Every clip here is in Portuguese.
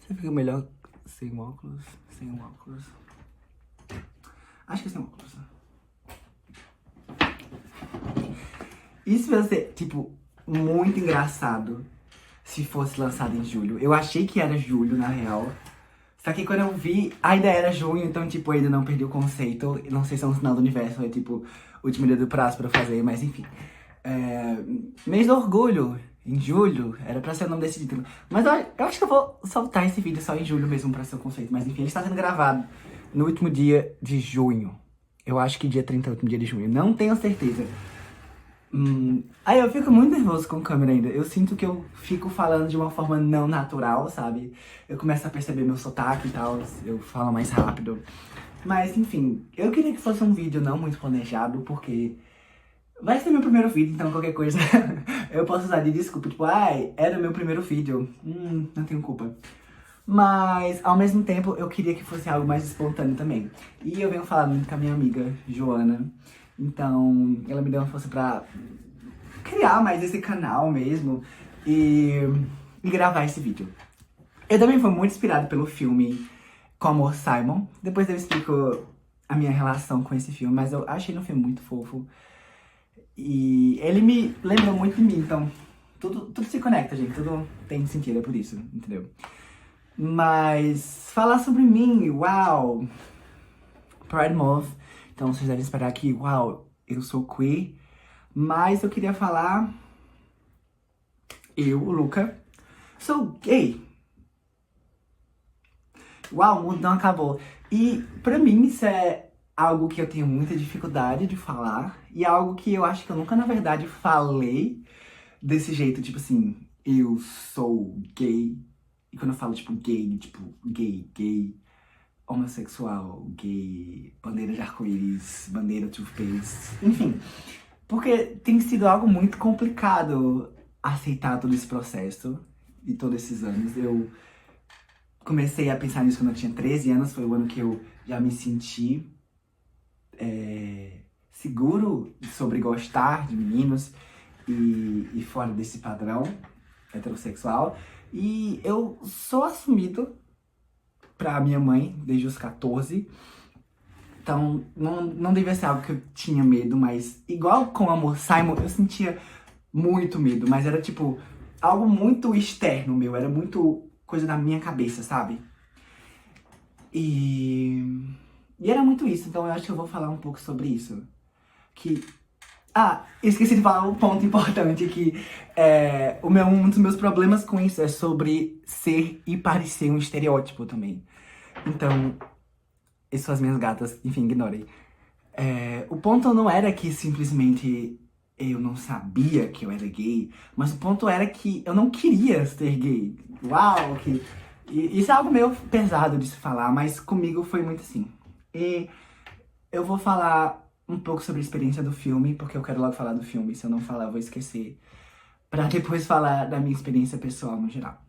Você fica melhor sem óculos? Sem óculos. Acho que sem óculos. Isso vai ser, tipo, muito engraçado se fosse lançado em julho. Eu achei que era julho, na real. Só que quando eu vi, ainda era junho, então, tipo, ainda não perdi o conceito. Não sei se é um sinal do universo, é tipo, o último dia do prazo pra fazer, mas enfim. Mês do orgulho, em julho, era pra ser o nome desse título. Mas eu acho que eu vou soltar esse vídeo só em julho mesmo pra ser o conceito. Mas enfim, ele está sendo gravado no último dia de junho. Eu acho que dia 30 é o último dia de junho, não tenho certeza. Aí eu fico muito nervoso com câmera ainda. Eu sinto que eu fico falando de uma forma não natural, sabe? Eu começo a perceber meu sotaque e tal, eu falo mais rápido. Mas enfim, eu queria que fosse um vídeo não muito planejado, porque vai ser meu primeiro vídeo, então qualquer coisa eu posso usar de desculpa. Tipo, ai, era meu primeiro vídeo. Não tenho culpa. Mas, ao mesmo tempo, eu queria que fosse algo mais espontâneo também. E eu venho falando muito com a minha amiga, Joana. Então, ela me deu uma força pra criar mais esse canal mesmo e gravar esse vídeo. Eu também fui muito inspirado pelo filme Como Simon. Depois eu explico a minha relação com esse filme, mas eu achei no filme muito fofo. E ele me lembrou muito de mim, então tudo se conecta, gente. Tudo tem sentido, é por isso, entendeu? Mas falar sobre mim, uau! Pride Month. Então vocês devem esperar que, uau, eu sou queer. Mas eu queria falar... Eu, o Luca, sou gay. Uau, o mundo não acabou. E pra mim isso é algo que eu tenho muita dificuldade de falar. E é algo que eu acho que eu nunca, na verdade, falei desse jeito. Tipo assim, eu sou gay. E quando eu falo, tipo, tipo, gay, homossexual, gay, bandeira de arco-íris, bandeira toothpaste, enfim. Porque tem sido algo muito complicado aceitar todo esse processo e todos esses anos. Eu comecei a pensar nisso quando eu tinha 13 anos, foi o ano que eu já me senti seguro sobre gostar de meninos e fora desse padrão heterossexual. E eu sou assumido pra minha mãe desde os 14. Então, não devia ser algo que eu tinha medo, mas igual com o Amor Simon, eu sentia muito medo, mas era tipo algo muito externo meu, era muito coisa da minha cabeça, sabe? E era muito isso, então eu acho que eu vou falar um pouco sobre isso. Esqueci de falar um ponto importante que um dos meus problemas com isso é sobre ser e parecer um estereótipo também. Então, essas são as minhas gatas, enfim, ignorem. O ponto não era que simplesmente eu não sabia que eu era gay, mas o ponto era que eu não queria ser gay. Uau, isso é algo meio pesado de se falar, mas comigo foi muito assim. E eu vou falar um pouco sobre a experiência do filme, porque eu quero logo falar do filme, se eu não falar eu vou esquecer, pra depois falar da minha experiência pessoal no geral.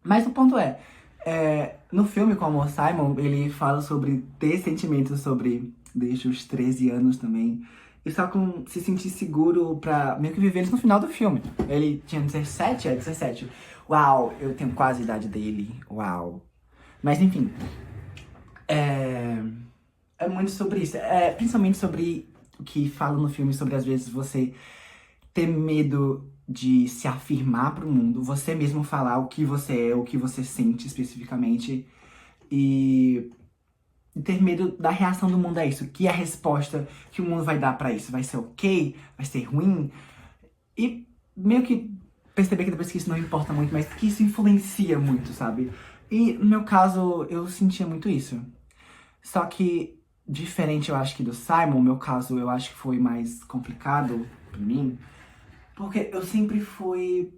Mas o ponto no filme, como o Simon, ele fala sobre ter sentimentos sobre desde os 13 anos também. E só com se sentir seguro pra meio que viver isso no final do filme. Ele tinha 17, 17. Uau, eu tenho quase a idade dele. Uau. Mas enfim. É muito sobre isso. Principalmente sobre o que fala no filme, sobre às vezes você ter medo de se afirmar pro mundo, você mesmo falar o que você é, o que você sente especificamente, e ter medo da reação do mundo a isso, que é a resposta que o mundo vai dar pra isso, vai ser ok, vai ser ruim, e meio que perceber que depois que isso não importa muito, mas que isso influencia muito, sabe? E no meu caso, eu sentia muito isso. Só que, diferente eu acho que do Simon, meu caso eu acho que foi mais complicado pra mim, porque eu sempre fui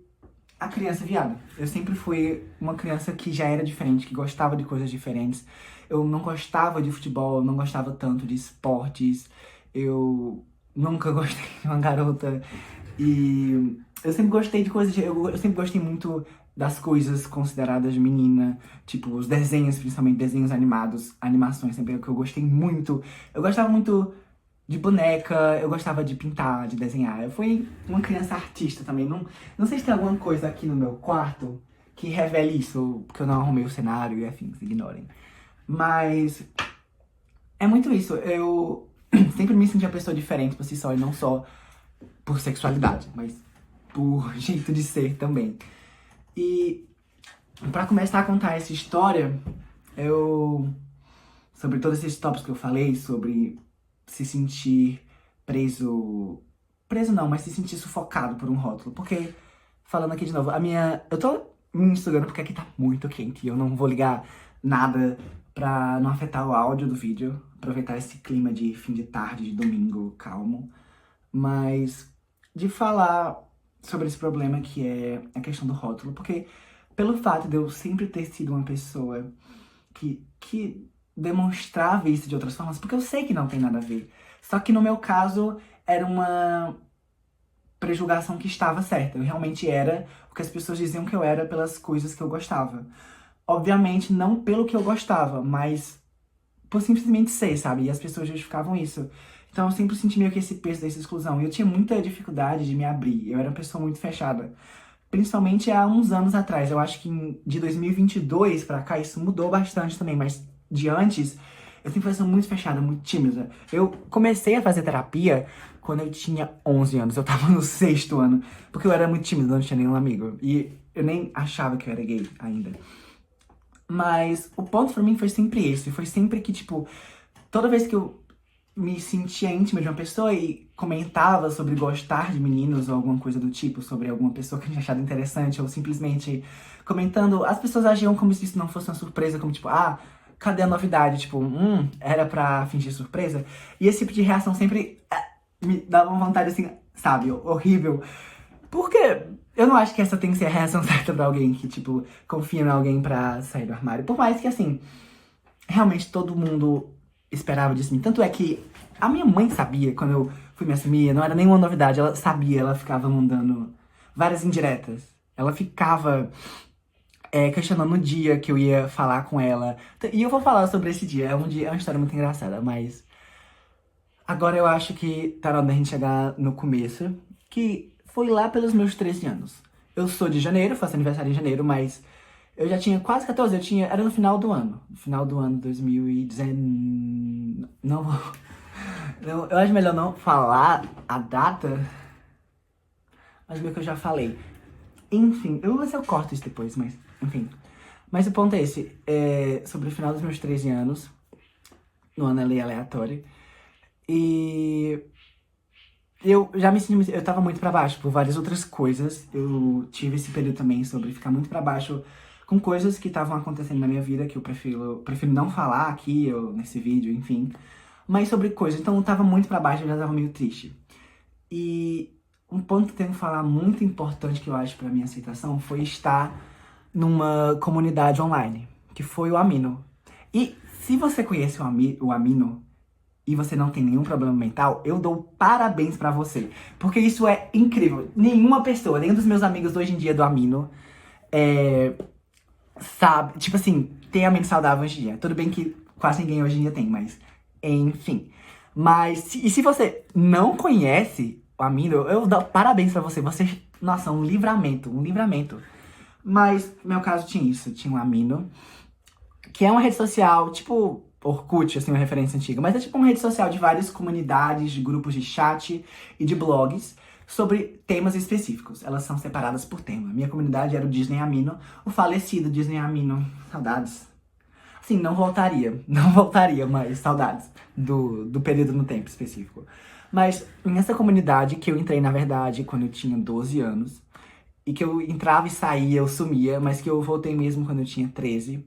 a criança viada. Eu sempre fui uma criança que já era diferente, que gostava de coisas diferentes. Eu não gostava de futebol, eu não gostava tanto de esportes. Eu nunca gostei de uma garota. E eu sempre gostei de coisas... Eu sempre gostei muito das coisas consideradas de menina. Tipo, os desenhos, principalmente desenhos animados, animações, sempre é o que eu gostei muito. Eu gostava muito de boneca, eu gostava de pintar, de desenhar. Eu fui uma criança artista também. Não sei se tem alguma coisa aqui no meu quarto que revele isso, porque eu não arrumei o cenário e afins, ignorem. Mas é muito isso, eu sempre me senti uma pessoa diferente por si só, e não só por sexualidade, mas por jeito de ser também. E pra começar a contar essa história, sobre todos esses tópicos que eu falei, sobre se sentir preso... Preso não, mas se sentir sufocado por um rótulo. Porque, falando aqui de novo, eu tô me misturando porque aqui tá muito quente e eu não vou ligar nada pra não afetar o áudio do vídeo. Aproveitar esse clima de fim de tarde, de domingo, calmo. Mas de falar sobre esse problema que é a questão do rótulo. Porque pelo fato de eu sempre ter sido uma pessoa que demonstrava isso de outras formas, porque eu sei que não tem nada a ver. Só que no meu caso, era uma prejulgação que estava certa. Eu realmente era o que as pessoas diziam que eu era pelas coisas que eu gostava. Obviamente, não pelo que eu gostava, mas por simplesmente ser, sabe? E as pessoas justificavam isso. Então eu sempre senti meio que esse peso dessa exclusão. E eu tinha muita dificuldade de me abrir. Eu era uma pessoa muito fechada. Principalmente há uns anos atrás. Eu acho que de 2022 pra cá isso mudou bastante também. Mas de antes, eu sempre fui uma pessoa muito fechada, muito tímida. Eu comecei a fazer terapia quando eu tinha 11 anos. Eu tava no 6º ano. Porque eu era muito tímido, não tinha nenhum amigo. E eu nem achava que eu era gay ainda. Mas o ponto pra mim foi sempre esse. Foi sempre que, tipo, toda vez que eu me sentia íntima de uma pessoa e comentava sobre gostar de meninos ou alguma coisa do tipo, sobre alguma pessoa que eu tinha achado interessante, ou simplesmente comentando, as pessoas agiam como se isso não fosse uma surpresa, como tipo, ah, cadê a novidade? Tipo, era pra fingir surpresa? E esse tipo de reação sempre me dava uma vontade assim, sabe, horrível. Porque eu não acho que essa tem que ser a reação certa pra alguém que, tipo, confia em alguém pra sair do armário. Por mais que, assim, realmente todo mundo esperava disso de mim. Tanto é que a minha mãe sabia, quando eu fui me assumir, não era nenhuma novidade, ela sabia, ela ficava mandando várias indiretas. Ela ficava questionando o dia que eu ia falar com ela. E eu vou falar sobre esse dia, é uma história muito engraçada, mas agora eu acho que tá na hora da gente chegar no começo, que foi lá pelos meus 13 anos. Eu sou de janeiro, faço aniversário em janeiro, mas eu já tinha quase 14, era no final do ano. No final do ano 2019. Não, eu acho melhor não falar a data, mas meio que eu já falei. Enfim, eu vou ver se eu corto isso depois, mas enfim. Mas o ponto é esse, sobre o final dos meus 13 anos, no ano ali aleatório. E eu já me senti, eu tava muito pra baixo por várias outras coisas. Eu tive esse período também sobre ficar muito pra baixo com coisas que estavam acontecendo na minha vida, que eu prefiro não falar aqui, ou nesse vídeo, enfim. Mas sobre coisas, então eu tava muito pra baixo, eu já tava meio triste. E um ponto que eu tenho que falar muito importante que eu acho pra minha aceitação foi estar numa comunidade online, que foi o Amino. E se você conhece o Amino, e você não tem nenhum problema mental, eu dou parabéns pra você. Porque isso é incrível. Nenhuma pessoa, nenhum dos meus amigos hoje em dia do Amino, sabe, tipo assim, tem amino saudável hoje em dia. Tudo bem que quase ninguém hoje em dia tem, mas enfim. Mas, se você não conhece o Amino, eu dou parabéns pra você. Você, nossa, um livramento, um livramento. Mas, no meu caso, tinha isso. Tinha o Amino, que é uma rede social, tipo Orkut, assim, uma referência antiga. Mas é tipo uma rede social de várias comunidades, de grupos de chat e de blogs sobre temas específicos. Elas são separadas por tema. Minha comunidade era o Disney Amino, o falecido Disney Amino. Saudades. Assim, não voltaria, mas saudades do período no tempo específico. Mas nessa comunidade que eu entrei, na verdade, quando eu tinha 12 anos, e que eu entrava e saía, eu sumia, mas que eu voltei mesmo quando eu tinha 13,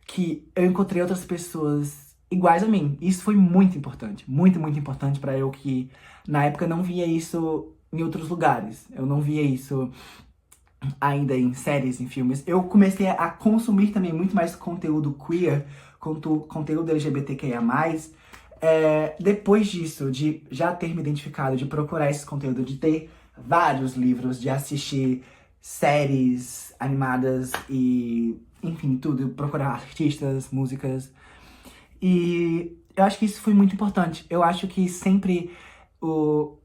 que eu encontrei outras pessoas iguais a mim. Isso foi muito importante, muito, muito importante pra eu, que na época não via isso em outros lugares. Eu não via isso ainda em séries, em filmes. Eu comecei a consumir também muito mais conteúdo queer, conteúdo LGBTQIA+, depois disso, de já ter me identificado, de procurar esse conteúdo, de ter vários livros, de assistir séries animadas e, enfim, tudo, procurar artistas, músicas. E eu acho que isso foi muito importante. Eu acho que sempre o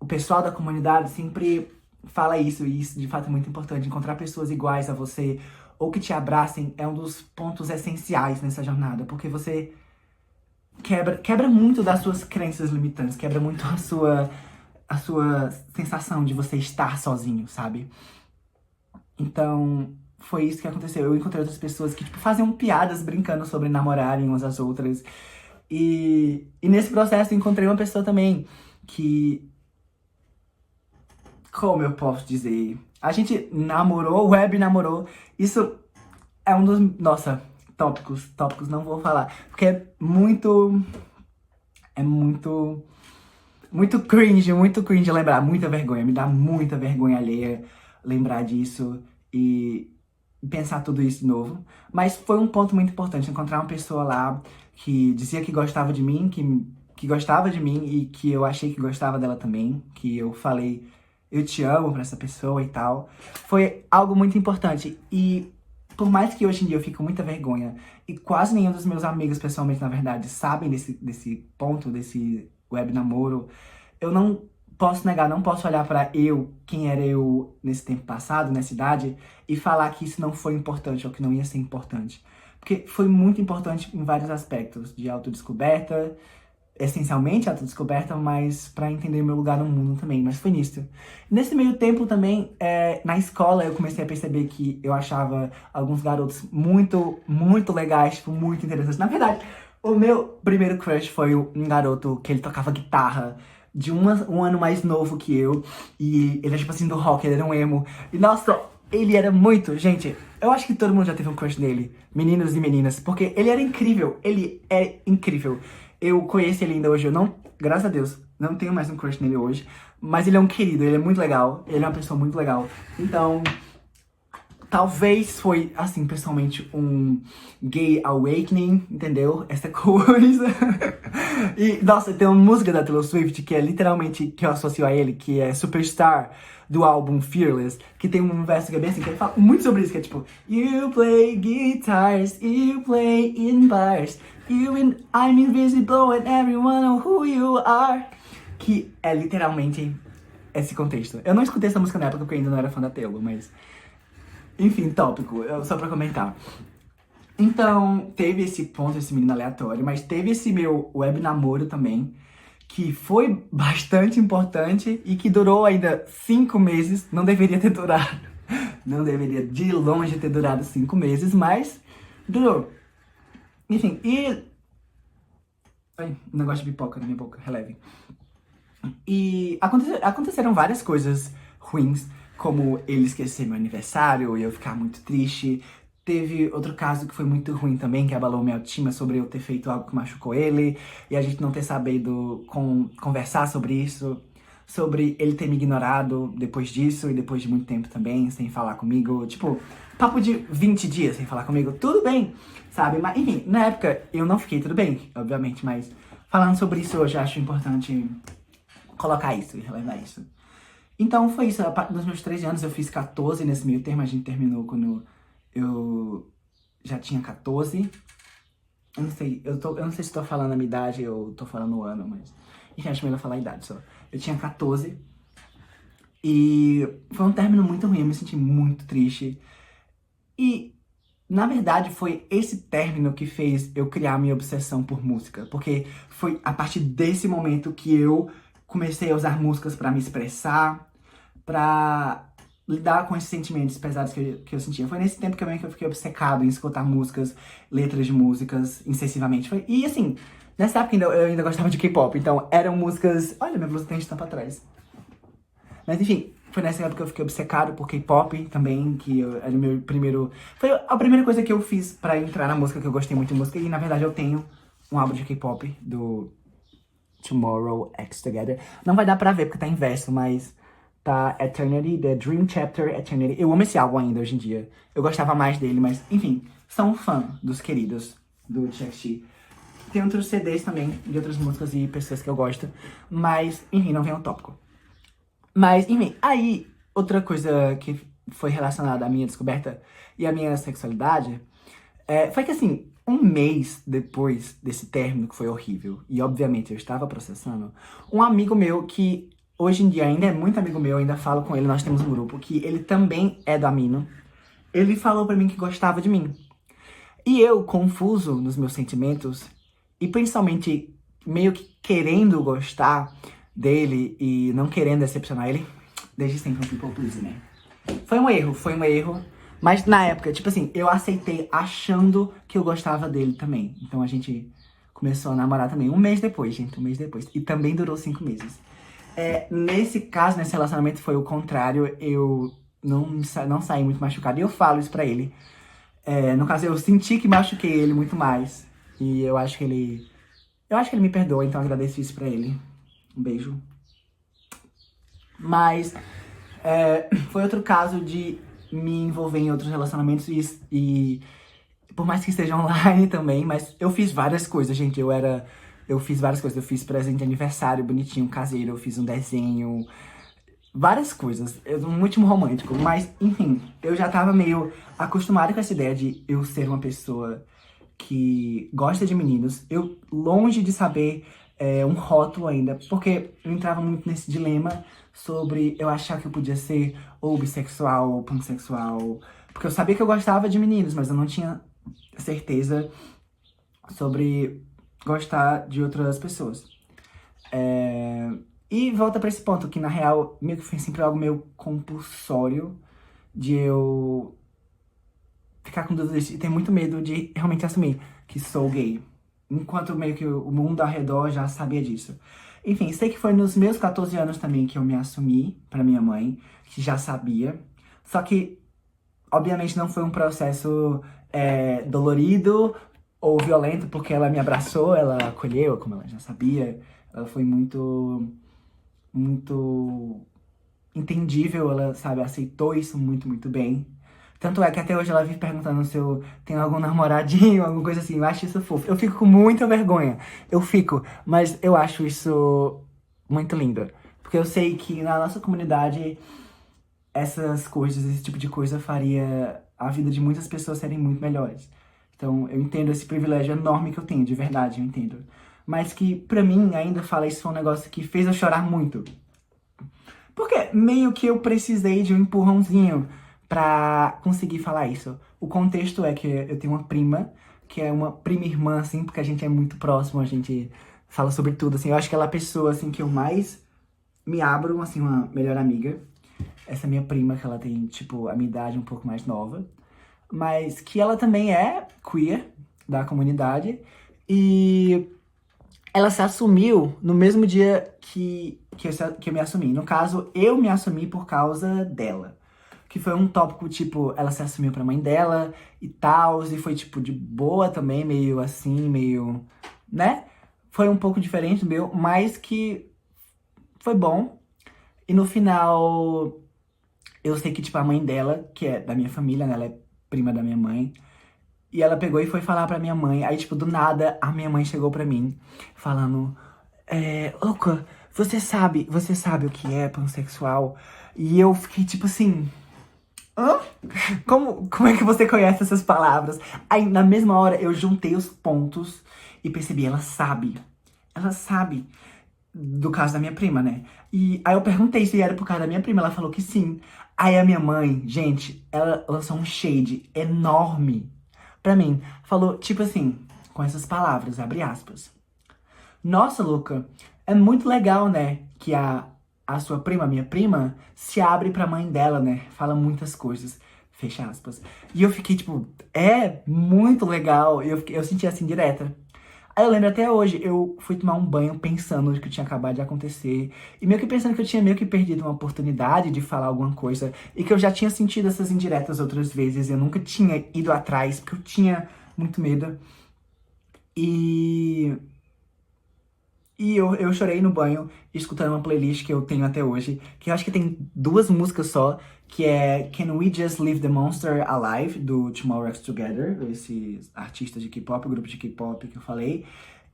pessoal da comunidade sempre fala isso, e isso de fato é muito importante. Encontrar pessoas iguais a você, ou que te abracem é um dos pontos essenciais nessa jornada, porque você quebra muito das suas crenças limitantes, quebra muito a sua sensação de você estar sozinho, sabe? Então, foi isso que aconteceu. Eu encontrei outras pessoas que, tipo, faziam piadas brincando sobre namorarem umas às outras. E nesse processo eu encontrei uma pessoa também que, como eu posso dizer, a gente namorou, web namorou. Isso é um dos, nossa, tópicos não vou falar, porque muito cringe lembrar, muita vergonha, me dá muita vergonha alheia lembrar disso e pensar tudo isso de novo. Mas foi um ponto muito importante, encontrar uma pessoa lá que dizia que gostava de mim, que gostava de mim e que eu achei que gostava dela também, que eu falei, eu te amo pra essa pessoa e tal. Foi algo muito importante e por mais que hoje em dia eu fico com muita vergonha e quase nenhum dos meus amigos, pessoalmente, na verdade, sabem desse ponto, desse web namoro, eu não posso negar, não posso olhar pra quem era eu nesse tempo passado, nessa idade, e falar que isso não foi importante ou que não ia ser importante. Porque foi muito importante em vários aspectos, de autodescoberta, essencialmente autodescoberta, mas pra entender meu lugar no mundo também, mas foi nisso. Nesse meio tempo também, na escola eu comecei a perceber que eu achava alguns garotos muito legais, tipo, muito interessantes. Na verdade, o meu primeiro crush foi um garoto que ele tocava guitarra, de um ano mais novo que eu, e ele era tipo assim do rock, ele era um emo, e nossa, ele era muito, gente, eu acho que todo mundo já teve um crush nele, meninos e meninas, porque ele era incrível, ele é incrível. Eu conheço ele ainda hoje, eu não, graças a Deus, não tenho mais um crush nele hoje, mas ele é um querido, ele é muito legal, ele é uma pessoa muito legal. Então, talvez foi, assim, pessoalmente, um gay awakening, entendeu? Essa coisa. E, nossa, tem uma música da Taylor Swift que é literalmente, que eu associo a ele, que é Superstar, do álbum Fearless, que tem um verso que é bem assim, que ele fala muito sobre isso, que é tipo You play guitars, you play in bars, I'm invisible and everyone know who you are. Que é literalmente esse contexto. Eu não escutei essa música na época porque eu ainda não era fã da Taylor, mas... Enfim, tópico, só pra comentar. Então, teve esse ponto, esse menino aleatório, mas teve esse meu web namoro também, que foi bastante importante e que durou ainda 5 meses. Não deveria ter durado. Não deveria de longe ter durado 5 meses, mas durou. Enfim, e... Ai, um negócio de pipoca na minha boca, releve. E aconteceram várias coisas ruins, como ele esquecer meu aniversário e eu ficar muito triste. Teve outro caso que foi muito ruim também, que abalou minha autoestima, sobre eu ter feito algo que machucou ele, e a gente não ter sabido conversar sobre isso, sobre ele ter me ignorado depois disso, e depois de muito tempo também, sem falar comigo. Tipo, papo de 20 dias sem falar comigo, tudo bem, sabe? Mas, enfim, na época eu não fiquei tudo bem, obviamente, mas falando sobre isso hoje, eu acho importante colocar isso e relembrar isso. Então foi isso, nos meus 13 anos eu fiz 14 nesse meio termo, a gente terminou quando eu já tinha 14. Eu não sei, eu não sei se tô falando a minha idade ou tô falando o ano, mas... Enfim, acho melhor falar a idade só. Eu tinha 14 e foi um término muito ruim, eu me senti muito triste. E, na verdade, foi esse término que fez eu criar minha obsessão por música. Porque foi a partir desse momento que eu comecei a usar músicas pra me expressar, pra lidar com esses sentimentos pesados que eu sentia. Foi nesse tempo também que eu fiquei obcecado em escutar músicas, letras de músicas, incessivamente. E assim, nessa época eu ainda gostava de K-pop, então eram músicas... Olha, minha blusa tem estampa atrás. Mas enfim, foi nessa época que eu fiquei obcecado por K-pop também, que era o meu primeiro... Foi a primeira coisa que eu fiz pra entrar na música, que eu gostei muito de música. E na verdade eu tenho um álbum de K-pop do Tomorrow X Together. Não vai dar pra ver porque tá em verso, mas... Tá, Eternity, The Dream Chapter Eternity. Eu amo esse álbum ainda hoje em dia. Eu gostava mais dele, mas enfim, sou um fã dos queridos do TXT. Tem outros CDs também, de outras músicas e pessoas que eu gosto. Mas, enfim, não vem ao tópico. Mas, enfim, aí, outra coisa que foi relacionada à minha descoberta e à minha sexualidade foi que, assim, um mês depois desse término, que foi horrível, e obviamente eu estava processando, um amigo meu que hoje em dia ainda é muito amigo meu, ainda falo com ele, nós temos um grupo, que ele também é do Amino. ele falou pra mim que gostava de mim. E eu, confuso nos meus sentimentos, e principalmente meio que querendo gostar dele e não querendo decepcionar ele, desde sempre um people pleaser, né? Foi um erro. Mas na época, tipo assim, eu aceitei achando que eu gostava dele também. Então a gente começou a namorar também um mês depois, gente, um mês depois. E também durou 5 meses. Nesse caso, nesse relacionamento, foi o contrário. Eu não saí muito machucado. E eu falo isso pra ele. No caso, eu senti que machuquei ele muito mais. E eu acho que ele. Eu acho que ele me perdoa, então eu agradeço isso pra ele. Um beijo. Mas foi outro caso de me envolver em outros relacionamentos e por mais que esteja online também, mas eu fiz várias coisas, gente. Eu fiz várias coisas. Eu fiz presente de aniversário bonitinho, caseiro, eu fiz um desenho, várias coisas. Um último romântico, mas enfim, eu já tava meio acostumado com essa ideia de eu ser uma pessoa que gosta de meninos. Eu, longe de saber um rótulo ainda, porque eu entrava muito nesse dilema sobre eu achar que eu podia ser ou bissexual ou pansexual. Porque eu sabia que eu gostava de meninos, mas eu não tinha certeza sobre gostar de outras pessoas. E volta pra esse ponto, que na real, meio que foi sempre algo meio compulsório de eu ficar com dúvidas e ter muito medo de realmente assumir que sou gay. Enquanto meio que o mundo ao redor já sabia disso. Enfim, sei que foi nos meus 14 anos também que eu me assumi pra minha mãe, que já sabia. Só que, obviamente, não foi um processo dolorido ou violento, porque ela me abraçou, ela acolheu, como ela já sabia. Ela foi muito entendível, ela, sabe, aceitou isso muito, muito bem. Tanto é que até hoje ela vive perguntando se eu tenho algum namoradinho, alguma coisa assim. Eu acho isso fofo. Eu fico com muita vergonha. Eu fico, mas eu acho isso muito lindo. Porque eu sei que na nossa comunidade, essas coisas, esse tipo de coisa faria a vida de muitas pessoas serem muito melhores. Então, eu entendo esse privilégio enorme que eu tenho, de verdade, eu entendo. Mas que, pra mim, ainda fala isso foi um negócio que fez eu chorar muito. Porque meio que eu precisei de um empurrãozinho pra conseguir falar isso. O contexto é que eu tenho uma prima, que é uma prima irmã, assim, porque a gente é muito próximo, a gente fala sobre tudo, assim. Eu acho que ela é a pessoa, assim, que eu mais me abro, assim, uma melhor amiga. Essa minha prima, que ela tem, tipo, a minha idade um pouco mais nova. Mas que ela também é queer, da comunidade. E ela se assumiu no mesmo dia que eu me assumi. No caso, eu me assumi por causa dela. Que foi um tópico, tipo, ela se assumiu pra mãe dela e tal, e foi, tipo, de boa também, meio assim, meio, né? Foi um pouco diferente do meu, mas que foi bom. E no final, eu sei que, tipo, a mãe dela, que é da minha família, né? Ela é prima da minha mãe. E ela pegou e foi falar pra minha mãe. Aí, tipo, do nada, a minha mãe chegou pra mim, falando... Luca, você sabe o que é pansexual? E eu fiquei, tipo assim... Hã? Como é que você conhece essas palavras? Aí, na mesma hora, eu juntei os pontos e percebi, ela sabe. Ela sabe do caso da minha prima, né? E aí eu perguntei se era por causa da minha prima, ela falou que sim. Aí a minha mãe, gente, ela lançou um shade enorme pra mim. Falou, tipo assim, com essas palavras, abre aspas. Nossa, Luca, é muito legal, né? Que a sua prima, a minha prima, se abre pra mãe dela, né? Fala muitas coisas. Fecha aspas. E eu fiquei, tipo, é muito legal. Eu senti assim direta. Aí eu lembro até hoje, eu fui tomar um banho pensando no que tinha acabado de acontecer. E meio que pensando que eu tinha meio que perdido uma oportunidade de falar alguma coisa. E que eu já tinha sentido essas indiretas outras vezes. Eu nunca tinha ido atrás, porque eu tinha muito medo. E eu chorei no banho, escutando uma playlist que eu tenho até hoje, que eu acho que tem duas músicas só, que é Can We Just Leave the Monster Alive, do Tomorrow X Together, esses artistas de K-pop, o grupo de K-pop que eu falei,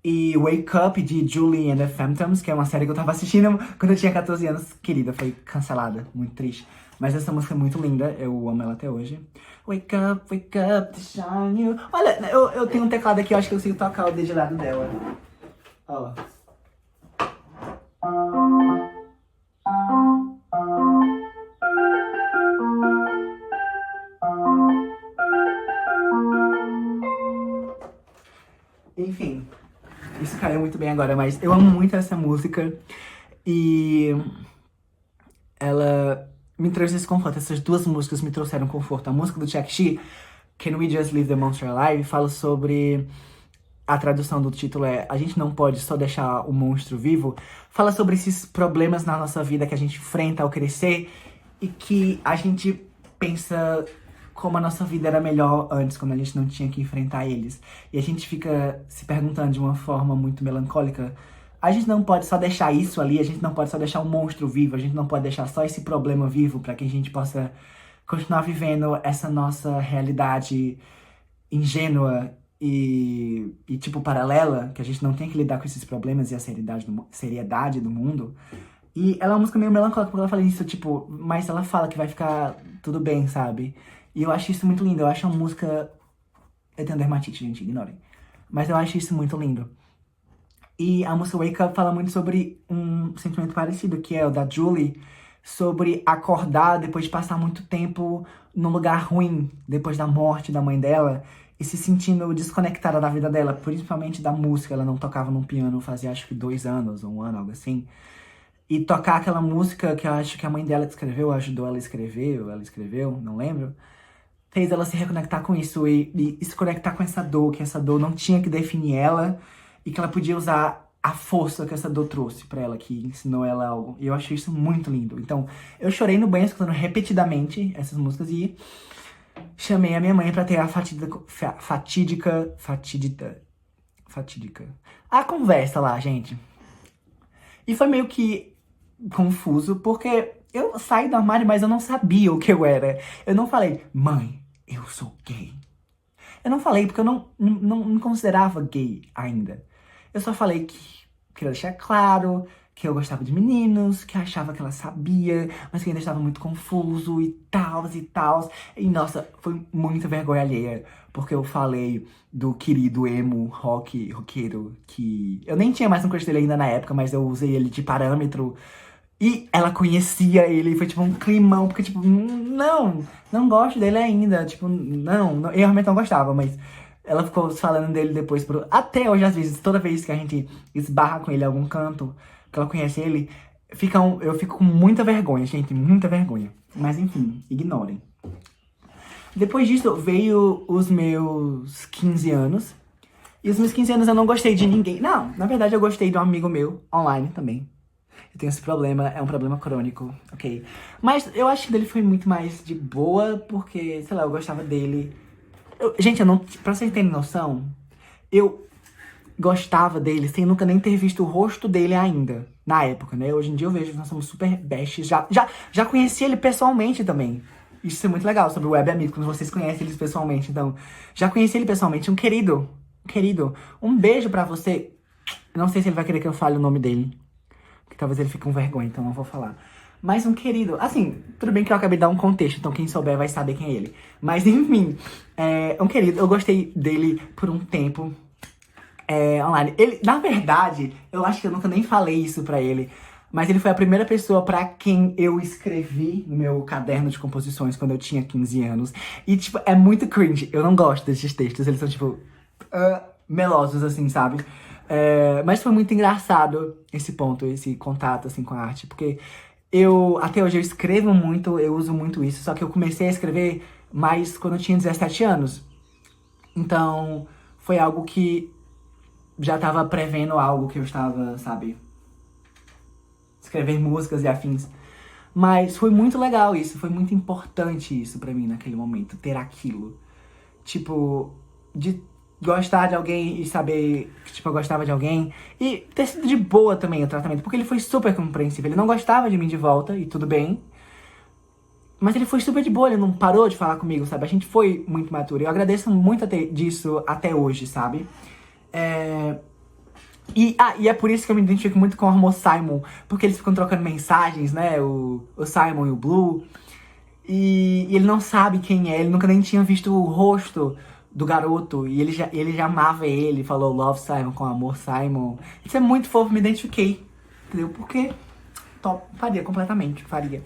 e Wake Up, de Julie and the Phantoms, que é uma série que eu tava assistindo quando eu tinha 14 anos. Querida, foi cancelada, muito triste. Mas essa música é muito linda, eu amo ela até hoje. Wake up, to shine you. Olha, eu tenho um teclado aqui, eu acho que eu consigo tocar o dedilhado dela. Ó. isso caiu muito bem agora, mas eu amo muito essa música. E ela me trouxe esse conforto. Essas duas músicas me trouxeram conforto. A música do Shakshi, Can We Just Leave the Monster Alive, fala sobre... A tradução do título é A gente não pode só deixar o monstro vivo. Fala sobre esses problemas na nossa vida que a gente enfrenta ao crescer e que a gente pensa como a nossa vida era melhor antes, quando a gente não tinha que enfrentar eles. E a gente fica se perguntando de uma forma muito melancólica. A gente não pode só deixar isso ali, a gente não pode só deixar o monstro vivo, a gente não pode deixar só esse problema vivo para que a gente possa continuar vivendo essa nossa realidade ingênua e tipo, paralela, que a gente não tem que lidar com esses problemas e a seriedade do mundo. E ela é uma música meio melancólica, porque ela fala isso, tipo, mas ela fala que vai ficar tudo bem, sabe? E eu acho isso muito lindo, eu acho a música... Eu tenho dermatite, gente, ignorem. Mas eu acho isso muito lindo. E a música Wake Up fala muito sobre um sentimento parecido, que é o da Julie, sobre acordar depois de passar muito tempo num lugar ruim, depois da morte da mãe dela, e se sentindo desconectada da vida dela, principalmente da música. Ela não tocava num piano fazia acho que 2 anos, ou 1 ano, algo assim. E tocar aquela música que eu acho que a mãe dela escreveu, ajudou ela a escrever, ou ela escreveu, não lembro. Fez ela se reconectar com isso e se conectar com essa dor, que essa dor não tinha que definir ela, e que ela podia usar a força que essa dor trouxe pra ela, que ensinou ela algo. E eu achei isso muito lindo. Então, eu chorei no banho escutando repetidamente essas músicas e chamei a minha mãe pra ter a fatídica. A conversa lá, gente. E foi meio que confuso, porque eu saí do armário, mas eu não sabia o que eu era. Eu não falei, mãe, eu sou gay. Eu não falei porque eu não me considerava gay ainda. Eu só falei que queria deixar claro que eu gostava de meninos, que achava que ela sabia, mas que ainda estava muito confuso e tal, e tal. E nossa, foi muita vergonha alheia, porque eu falei do querido emo roqueiro, que eu nem tinha mais um crush dele ainda na época, mas eu usei ele de parâmetro. E ela conhecia ele, foi tipo um climão, porque tipo, não gosto dele ainda, tipo, eu realmente não gostava, mas ela ficou falando dele depois, até hoje às vezes, toda vez que a gente esbarra com ele em algum canto, que ela conhece ele, eu fico com muita vergonha, gente, muita vergonha. Mas enfim, ignorem. Depois disso veio os meus 15 anos, e os meus 15 anos eu não gostei de ninguém. Não, na verdade eu gostei de um amigo meu, online também. Eu tenho esse problema, é um problema crônico, ok? Mas eu acho que dele foi muito mais de boa, porque, sei lá, eu gostava dele. Gente, pra vocês terem noção, eu gostava dele sem nunca nem ter visto o rosto dele ainda, na época, né? Hoje em dia eu vejo que nós somos super besties, já conheci ele pessoalmente também. Isso é muito legal, sobre o Web Amigo, quando vocês conhecem eles pessoalmente. Então, já conheci ele pessoalmente, um querido. Um beijo pra você. Não sei se ele vai querer que eu fale o nome dele. Que talvez ele fique com vergonha, então não vou falar. Mas um querido, assim, tudo bem que eu acabei de dar um contexto, então quem souber vai saber quem é ele. Mas enfim, um querido, eu gostei dele por um tempo online. Ele, na verdade, eu acho que eu nunca nem falei isso pra ele, mas ele foi a primeira pessoa pra quem eu escrevi no meu caderno de composições quando eu tinha 15 anos. E, tipo, é muito cringe, eu não gosto desses textos, eles são, tipo, melosos, assim, sabe? Mas foi muito engraçado esse ponto, esse contato, assim, com a arte, porque até hoje eu escrevo muito, eu uso muito isso, só que eu comecei a escrever mais quando eu tinha 17 anos. Então, foi algo que já tava prevendo algo que eu estava, sabe, escrever músicas e afins. Mas foi muito legal isso, foi muito importante isso pra mim naquele momento, ter aquilo. Tipo, de gostar de alguém e saber que, tipo, eu gostava de alguém. E ter sido de boa também o tratamento, porque ele foi super compreensível. Ele não gostava de mim de volta, e tudo bem. Mas ele foi super de boa, ele não parou de falar comigo, sabe? A gente foi muito maduro. Eu agradeço muito disso até hoje, sabe? E é por isso que eu me identifico muito com o Amor Simon, porque eles ficam trocando mensagens, né? O Simon e o Blue. E ele não sabe quem é, ele nunca nem tinha visto o rosto do garoto. E ele já amava ele, falou Love Simon com Amor Simon. Isso é muito fofo, me identifiquei. Entendeu? Porque faria completamente, faria.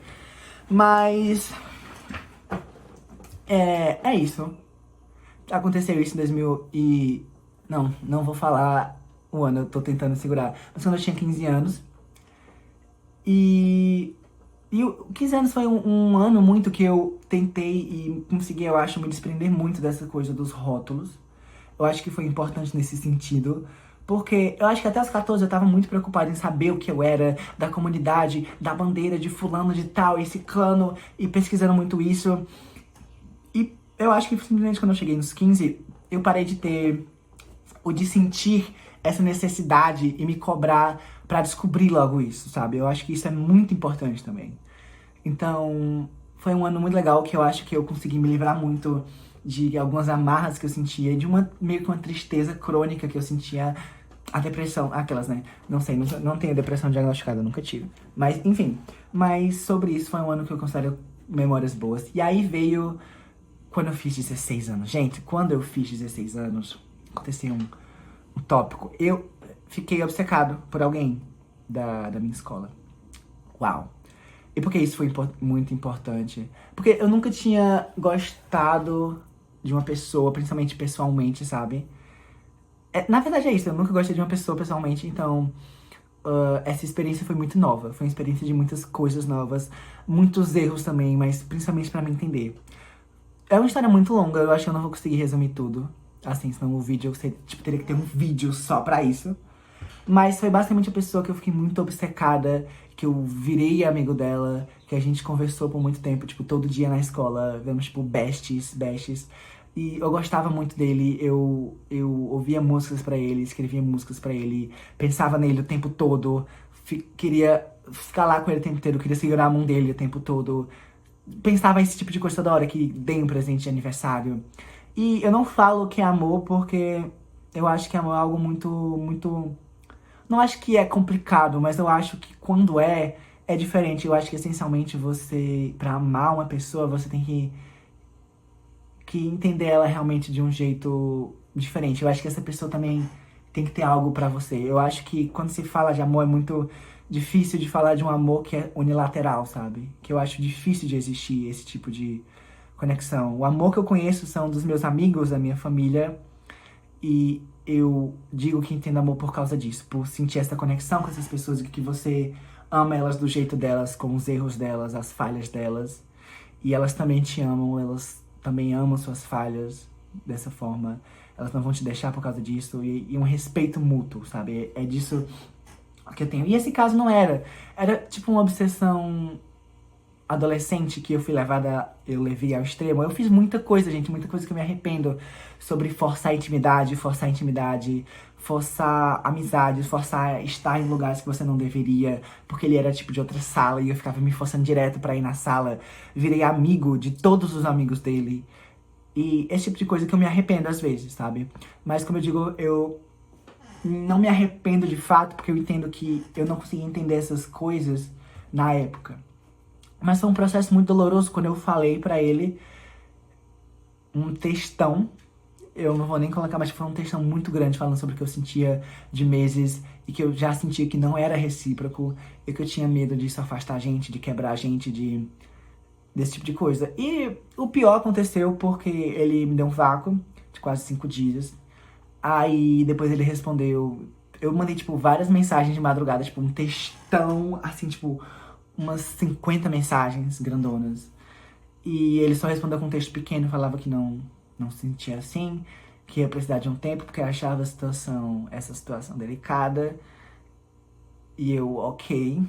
Mas é isso. Aconteceu isso em 2000 e... Não vou falar um ano, eu tô tentando segurar. Mas quando eu tinha 15 anos. E 15 anos foi um ano muito que eu tentei e consegui, eu acho, me desprender muito dessa coisa dos rótulos. Eu acho que foi importante nesse sentido. Porque eu acho que até os 14 eu tava muito preocupado em saber o que eu era, da comunidade, da bandeira, de fulano de tal, esse clã, e pesquisando muito isso. E eu acho que simplesmente quando eu cheguei nos 15, eu parei de ter, ou de sentir essa necessidade e me cobrar pra descobrir logo isso, sabe? Eu acho que isso é muito importante também. Então, foi um ano muito legal que eu acho que eu consegui me livrar muito de algumas amarras que eu sentia, de uma meio que uma tristeza crônica que eu sentia, a depressão, aquelas, né? Não sei, não tenho depressão diagnosticada, nunca tive. Mas, enfim, mas sobre isso foi um ano que eu considero memórias boas. E aí veio quando eu fiz 16 anos. Gente, quando eu fiz 16 anos, aconteceu um tópico. Eu fiquei obcecado por alguém da minha escola. Uau! E por que isso foi muito importante? Porque eu nunca tinha gostado de uma pessoa, principalmente pessoalmente, sabe? Na verdade é isso, eu nunca gostei de uma pessoa pessoalmente, então essa experiência foi muito nova. Foi uma experiência de muitas coisas novas, muitos erros também, mas principalmente pra me entender. É uma história muito longa, eu acho que eu não vou conseguir resumir tudo. Assim, senão o vídeo, tipo, teria que ter um vídeo só pra isso. Mas foi basicamente a pessoa que eu fiquei muito obcecada, que eu virei amigo dela, que a gente conversou por muito tempo, tipo, todo dia na escola, vemos, tipo, besties. E eu gostava muito dele, eu ouvia músicas pra ele, escrevia músicas pra ele, pensava nele o tempo todo, queria ficar lá com ele o tempo inteiro, queria segurar a mão dele o tempo todo. Pensava esse tipo de coisa toda hora, que dei um presente de aniversário. E eu não falo que é amor porque eu acho que amor é algo muito. Não acho que é complicado, mas eu acho que quando é diferente. Eu acho que essencialmente você, pra amar uma pessoa, você tem que entender ela realmente de um jeito diferente. Eu acho que essa pessoa também tem que ter algo pra você. Eu acho que quando se fala de amor é muito difícil de falar de um amor que é unilateral, sabe? Que eu acho difícil de existir esse tipo de conexão. O amor que eu conheço são dos meus amigos, da minha família, e eu digo que entendo amor por causa disso, por sentir essa conexão com essas pessoas, que você ama elas do jeito delas, com os erros delas, as falhas delas, e elas também te amam, elas também amam suas falhas dessa forma, elas não vão te deixar por causa disso, e um respeito mútuo, sabe? É disso que eu tenho. E esse caso não era tipo uma obsessão adolescente que eu levei ao extremo. Eu fiz muita coisa, gente, muita coisa que eu me arrependo, sobre forçar intimidade, forçar amizade, forçar estar em lugares que você não deveria, porque ele era tipo de outra sala e eu ficava me forçando direto pra ir na sala. Virei amigo de todos os amigos dele. E esse tipo de coisa que eu me arrependo às vezes, sabe? Mas como eu digo, eu não me arrependo de fato, porque eu entendo que eu não consegui entender essas coisas na época. Mas foi um processo muito doloroso quando eu falei pra ele um textão. Eu não vou nem colocar, mas foi um textão muito grande falando sobre o que eu sentia de meses e que eu já sentia que não era recíproco e que eu tinha medo disso afastar a gente, de quebrar a gente, desse tipo de coisa. E o pior aconteceu porque ele me deu um vácuo de quase 5 dias. Aí depois ele respondeu. Eu mandei, tipo, várias mensagens de madrugada, tipo, um textão, assim, tipo, umas 50 mensagens grandonas. E ele só respondeu com um texto pequeno, falava que não se sentia assim, que ia precisar de um tempo, porque achava essa situação delicada. E eu, ok.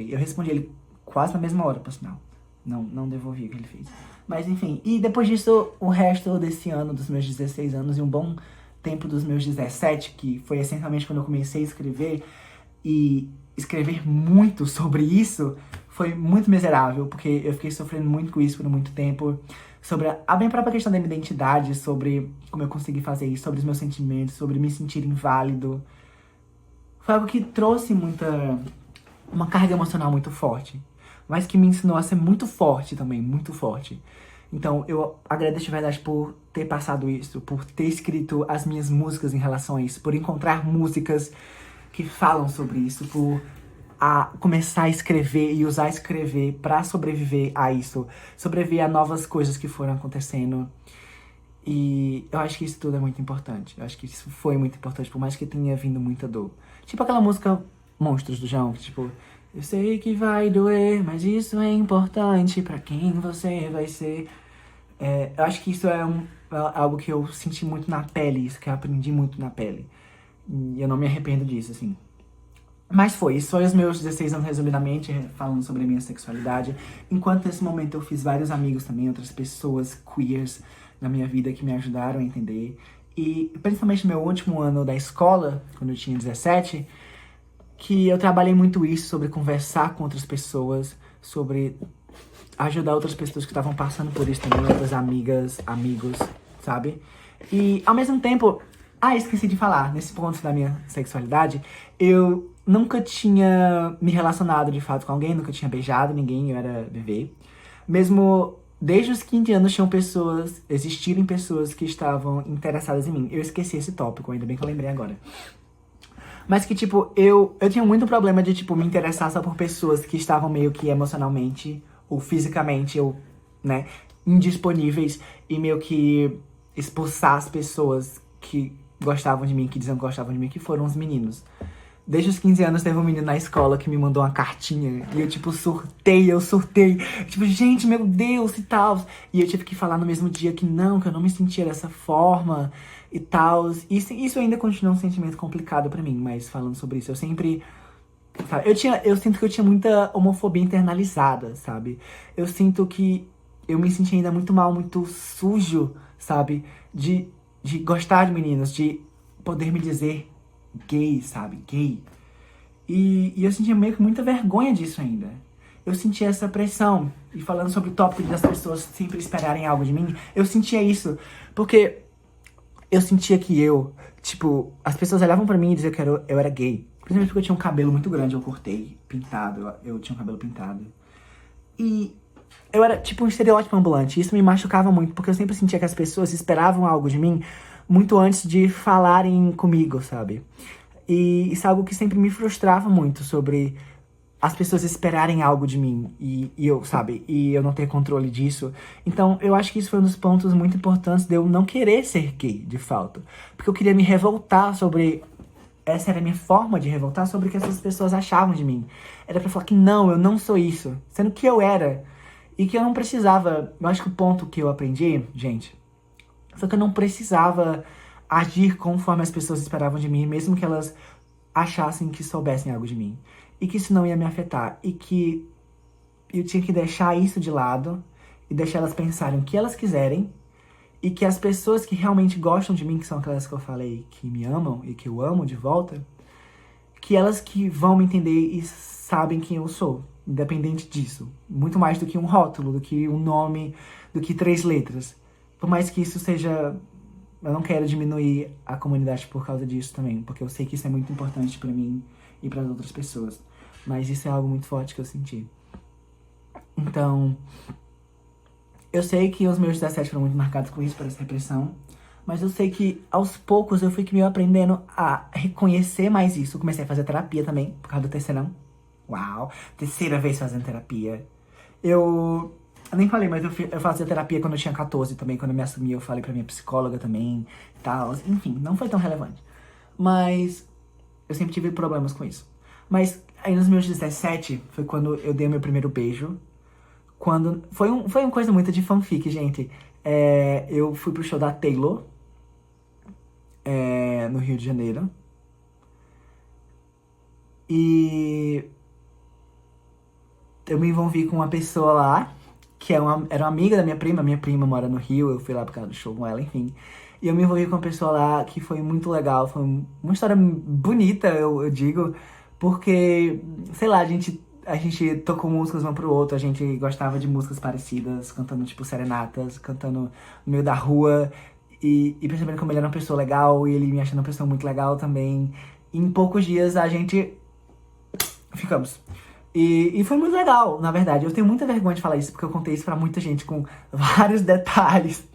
Eu respondi ele quase na mesma hora, por sinal. Não devolvi o que ele fez. Mas enfim, e depois disso, o resto desse ano, dos meus 16 anos, e um bom tempo dos meus 17, que foi essencialmente quando eu comecei a escrever, e escrever muito sobre isso, foi muito miserável, porque eu fiquei sofrendo muito com isso por muito tempo, sobre a minha própria questão da minha identidade, sobre como eu consegui fazer isso, sobre os meus sentimentos, sobre me sentir inválido. Foi algo que trouxe uma carga emocional muito forte, mas que me ensinou a ser muito forte também, muito forte. Então eu agradeço de verdade por ter passado isso, por ter escrito as minhas músicas em relação a isso, por encontrar músicas que falam sobre isso, por começar a escrever e usar escrever pra sobreviver a isso, sobreviver a novas coisas que foram acontecendo. E eu acho que isso tudo é muito importante. Eu acho que isso foi muito importante, por mais que tenha vindo muita dor. Tipo aquela música Monstros do João, que tipo... Eu sei que vai doer, mas isso é importante pra quem você vai ser. Eu acho que isso é algo que eu senti muito na pele, isso que eu aprendi muito na pele. E eu não me arrependo disso, assim. Mas isso foi os meus 16 anos, resumidamente, falando sobre a minha sexualidade. Enquanto nesse momento eu fiz vários amigos também, outras pessoas queers na minha vida que me ajudaram a entender. E principalmente no meu último ano da escola, quando eu tinha 17, que eu trabalhei muito isso, sobre conversar com outras pessoas, sobre ajudar outras pessoas que estavam passando por isso também, outras amigas, amigos, sabe? E ao mesmo tempo, esqueci de falar, nesse ponto da minha sexualidade, eu nunca tinha me relacionado de fato com alguém, nunca tinha beijado ninguém, eu era bebê. Mesmo desde os 15 anos existiram pessoas que estavam interessadas em mim. Eu esqueci esse tópico, ainda bem que eu lembrei agora. Mas que, tipo, eu tinha muito problema de, tipo, me interessar só por pessoas que estavam meio que emocionalmente ou fisicamente, ou, né, indisponíveis e meio que expulsar as pessoas que gostavam de mim, que diziam que gostavam de mim, que foram os meninos. Desde os 15 anos teve um menino na escola que me mandou uma cartinha e eu, tipo, surtei. Tipo, gente, meu Deus e tal. E eu tive que falar no mesmo dia que eu não me sentia dessa forma e tal. Isso ainda continua um sentimento complicado pra mim, mas falando sobre isso, eu sempre... Sabe, eu sinto que eu tinha muita homofobia internalizada, sabe? Eu sinto que eu me sentia ainda muito mal, muito sujo, sabe? De gostar de meninos, de poder me dizer gay, sabe? Gay. E eu sentia meio que muita vergonha disso ainda. Eu sentia essa pressão. E falando sobre o tópico das pessoas sempre esperarem algo de mim, eu sentia isso. Porque eu sentia que tipo, as pessoas olhavam pra mim e diziam que eu era gay. Principalmente porque eu tinha um cabelo muito grande, eu cortei, pintado, eu tinha um cabelo pintado. E eu era tipo um estereótipo ambulante, e isso me machucava muito, porque eu sempre sentia que as pessoas esperavam algo de mim muito antes de falarem comigo, sabe? E isso é algo que sempre me frustrava muito, sobre as pessoas esperarem algo de mim e eu, sabe, e eu não ter controle disso. Então, eu acho que isso foi um dos pontos muito importantes de eu não querer ser gay, de fato. Porque eu queria me revoltar sobre... Essa era a minha forma de revoltar sobre o que essas pessoas achavam de mim. Era pra falar que não, eu não sou isso. Sendo que eu era. E que eu não precisava... Eu acho que o ponto que eu aprendi, gente, foi que eu não precisava agir conforme as pessoas esperavam de mim, mesmo que elas achassem que soubessem algo de mim. E que isso não ia me afetar. E que eu tinha que deixar isso de lado e deixar elas pensarem o que elas quiserem. E que as pessoas que realmente gostam de mim, que são aquelas que eu falei que me amam e que eu amo de volta, que elas que vão me entender e sabem quem eu sou, independente disso. Muito mais do que um rótulo, do que um nome, do que 3 letras. Por mais que isso seja... Eu não quero diminuir a comunidade por causa disso também, porque eu sei que isso é muito importante pra mim e para as outras pessoas. Mas isso é algo muito forte que eu senti. Então, eu sei que os meus 17 foram muito marcados com isso, por essa repressão. Mas eu sei que, aos poucos, eu fui meio aprendendo a reconhecer mais isso. Eu comecei a fazer terapia também, por causa do terceirão. Uau! Terceira vez fazendo terapia. Eu nem falei, mas eu fazia terapia quando eu tinha 14 também. Quando eu me assumi, eu falei pra minha psicóloga também. Tal. Enfim, não foi tão relevante. Mas eu sempre tive problemas com isso. Mas aí nos meus 17 foi quando eu dei o meu primeiro beijo. Foi uma coisa muito de fanfic, gente. Eu fui pro show da Taylor, no Rio de Janeiro. E eu me envolvi com uma pessoa lá, que era uma amiga da minha prima. Minha prima mora no Rio, eu fui lá por causa do show com ela, enfim. E eu me envolvi com uma pessoa lá que foi muito legal. Foi uma história bonita, eu digo. Porque, sei lá, a gente tocou músicas um pro outro, a gente gostava de músicas parecidas, cantando tipo serenatas, cantando no meio da rua e percebendo como ele era uma pessoa legal e ele me achando uma pessoa muito legal também. E em poucos dias a gente ficamos. E foi muito legal, na verdade. Eu tenho muita vergonha de falar isso, porque eu contei isso pra muita gente com vários detalhes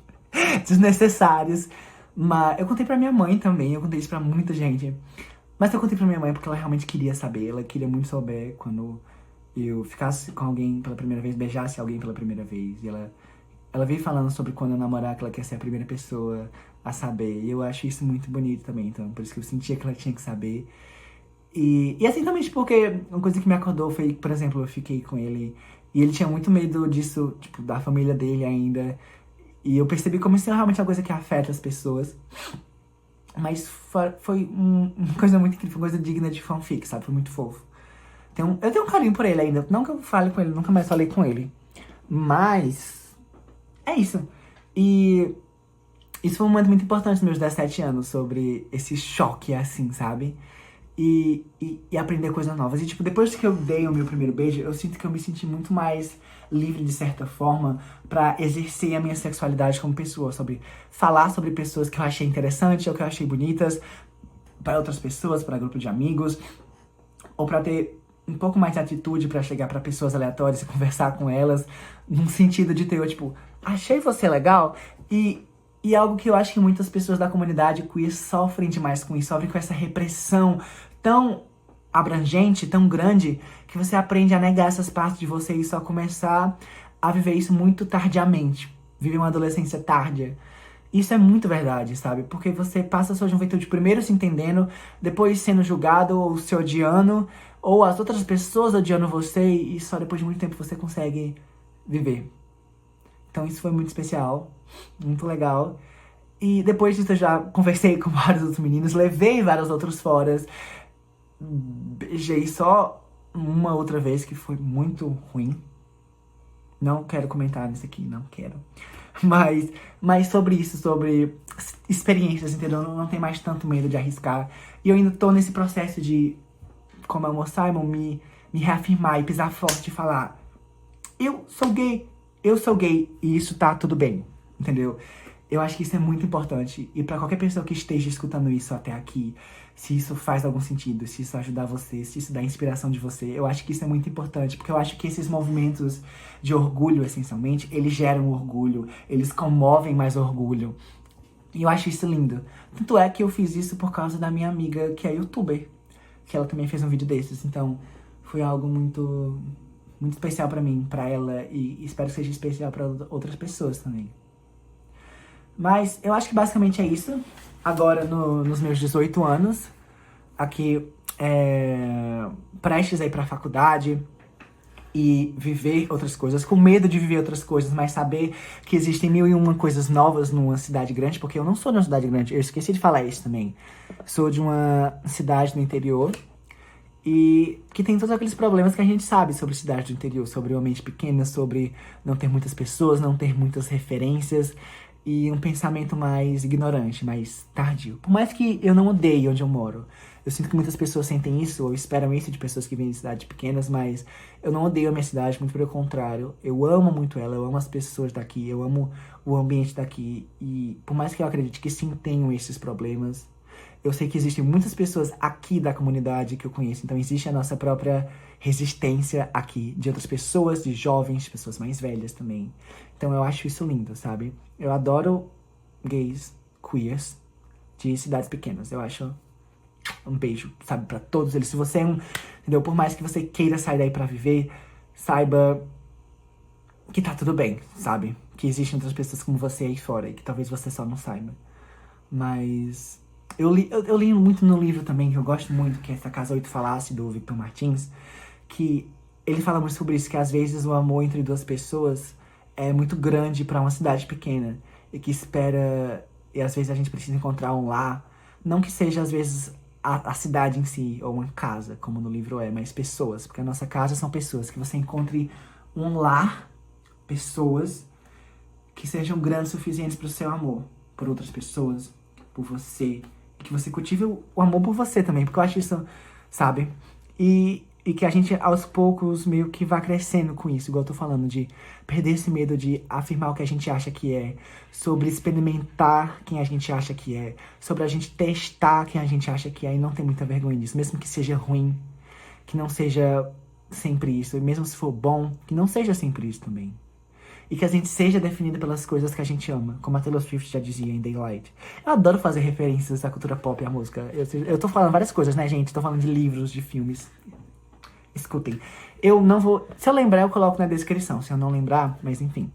desnecessários. Mas eu contei pra minha mãe também, eu contei isso pra muita gente. Mas eu contei pra minha mãe porque ela realmente queria saber, ela queria muito saber quando eu ficasse com alguém pela primeira vez, beijasse alguém pela primeira vez. E ela ela veio falando sobre quando eu namorar, que ela quer ser a primeira pessoa a saber. E eu acho isso muito bonito também, então por isso que eu sentia que ela tinha que saber. E assim também, tipo, porque uma coisa que me acordou foi, por exemplo, eu fiquei com ele e ele tinha muito medo disso, tipo, da família dele ainda. E eu percebi como isso é realmente uma coisa que afeta as pessoas. Mas foi uma coisa muito incrível, uma coisa digna de fanfic, sabe? Foi muito fofo. Eu tenho um carinho por ele ainda. Não que eu fale com ele, nunca mais falei com ele. Mas é isso. E isso foi um momento muito importante nos meus 17 anos, sobre esse choque, assim, sabe? E aprender coisas novas. E, tipo, depois que eu dei o meu primeiro beijo, eu sinto que eu me senti muito mais livre, de certa forma, pra exercer a minha sexualidade como pessoa. Sobre falar sobre pessoas que eu achei interessante ou que eu achei bonitas para outras pessoas, para grupo de amigos. Ou pra ter um pouco mais de atitude pra chegar pra pessoas aleatórias e conversar com elas. Num sentido de ter, tipo, achei você legal. E algo que eu acho que muitas pessoas da comunidade queer sofrem demais com isso, sofrem com essa repressão tão abrangente, tão grande, que você aprende a negar essas partes de você e só começar a viver isso muito tardiamente. Viver uma adolescência tardia. Isso é muito verdade, sabe? Porque você passa a sua juventude primeiro se entendendo, depois sendo julgado ou se odiando, ou as outras pessoas odiando você, e só depois de muito tempo você consegue viver. Então isso foi muito especial, muito legal. E depois disso eu já conversei com vários outros meninos, levei vários outros foras. Beijei só uma outra vez que foi muito ruim. Não quero comentar nisso aqui, não quero. Mas sobre isso, sobre experiências, entendeu? Não tem mais tanto medo de arriscar. E eu ainda tô nesse processo de, como é o Simon, me reafirmar e pisar forte e falar: eu sou gay, e isso tá tudo bem, entendeu? Eu acho que isso é muito importante. E pra qualquer pessoa que esteja escutando isso até aqui, se isso faz algum sentido, se isso ajudar você, se isso dá inspiração de você, eu acho que isso é muito importante. Porque eu acho que esses movimentos de orgulho, essencialmente, eles geram orgulho, eles comovem mais orgulho. E eu acho isso lindo. Tanto é que eu fiz isso por causa da minha amiga, que é youtuber, que ela também fez um vídeo desses. Então, foi algo muito, muito especial pra mim, pra ela, e espero que seja especial pra outras pessoas também. Mas eu acho que basicamente é isso. Agora, nos meus 18 anos, aqui, prestes a ir pra faculdade e viver outras coisas, com medo de viver outras coisas, mas saber que existem 1001 coisas novas numa cidade grande, porque eu não sou de uma cidade grande, eu esqueci de falar isso também. Sou de uma cidade no interior, e que tem todos aqueles problemas que a gente sabe sobre cidade do interior, sobre uma mente pequena, sobre não ter muitas pessoas, não ter muitas referências, e um pensamento mais ignorante, mais tardio. Por mais que eu não odeie onde eu moro, eu sinto que muitas pessoas sentem isso, ou esperam isso de pessoas que vêm de cidades pequenas, mas eu não odeio a minha cidade, muito pelo contrário. Eu amo muito ela, eu amo as pessoas daqui, eu amo o ambiente daqui, e por mais que eu acredite que sim tenham esses problemas, eu sei que existem muitas pessoas aqui da comunidade que eu conheço, então existe a nossa própria resistência aqui, de outras pessoas, de jovens, de pessoas mais velhas também. Então eu acho isso lindo, sabe? Eu adoro gays, queers, de cidades pequenas. Eu acho um beijo, sabe, pra todos eles. Se você é entendeu? Por mais que você queira sair daí pra viver, saiba que tá tudo bem, sabe? Que existem outras pessoas como você aí fora e que talvez você só não saiba. Mas eu li muito no livro também, que eu gosto muito, que é Essa Casa Oito Falácio, do Victor Martins, que ele fala muito sobre isso, que às vezes o amor entre duas pessoas é muito grande pra uma cidade pequena, e que espera, e às vezes a gente precisa encontrar um lar, não que seja às vezes a cidade em si, ou uma casa, como no livro é, mas pessoas, porque a nossa casa são pessoas, que você encontre um lar, pessoas que sejam grandes o suficientes pro seu amor, por outras pessoas, por você, e que você cultive o amor por você também, porque eu acho isso, sabe? E que a gente, aos poucos, meio que vá crescendo com isso, igual eu tô falando, de perder esse medo de afirmar o que a gente acha que é, sobre experimentar quem a gente acha que é, sobre a gente testar quem a gente acha que é e não ter muita vergonha disso, mesmo que seja ruim, que não seja sempre isso, e mesmo se for bom, que não seja sempre isso também. E que a gente seja definido pelas coisas que a gente ama, como a Taylor Swift já dizia em Daylight. Eu adoro fazer referências à cultura pop e à música. Eu tô falando várias coisas, né, gente? Tô falando de livros, de filmes. Escutem. Eu não vou... Se eu lembrar, eu coloco na descrição. Se eu não lembrar, mas enfim.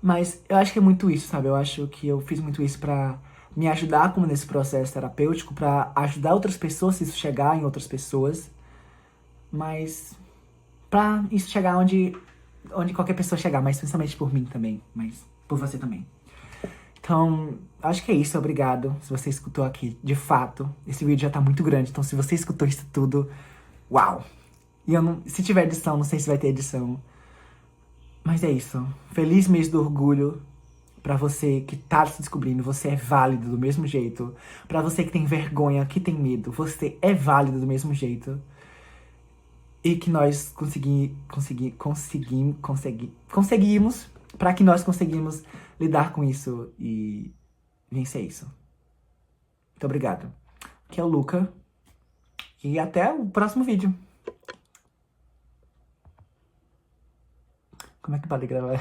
Mas eu acho que é muito isso, sabe? Eu acho que eu fiz muito isso pra me ajudar como nesse processo terapêutico, pra ajudar outras pessoas, se isso chegar em outras pessoas. Mas pra isso chegar onde qualquer pessoa chegar, mas principalmente por mim também, mas por você também. Então, acho que é isso, obrigado se você escutou aqui, de fato. Esse vídeo já tá muito grande, então se você escutou isso tudo, uau! E eu não, se tiver edição, não sei se vai ter edição. Mas é isso. Feliz mês do orgulho. Pra você que tá se descobrindo, você é válido do mesmo jeito. Pra você que tem vergonha, que tem medo, você é válido do mesmo jeito. E que nós conseguimos, pra que nós conseguimos lidar com isso e vencer isso. Muito obrigado. Aqui é o Luca. E até o próximo vídeo. Como é que pode gravar?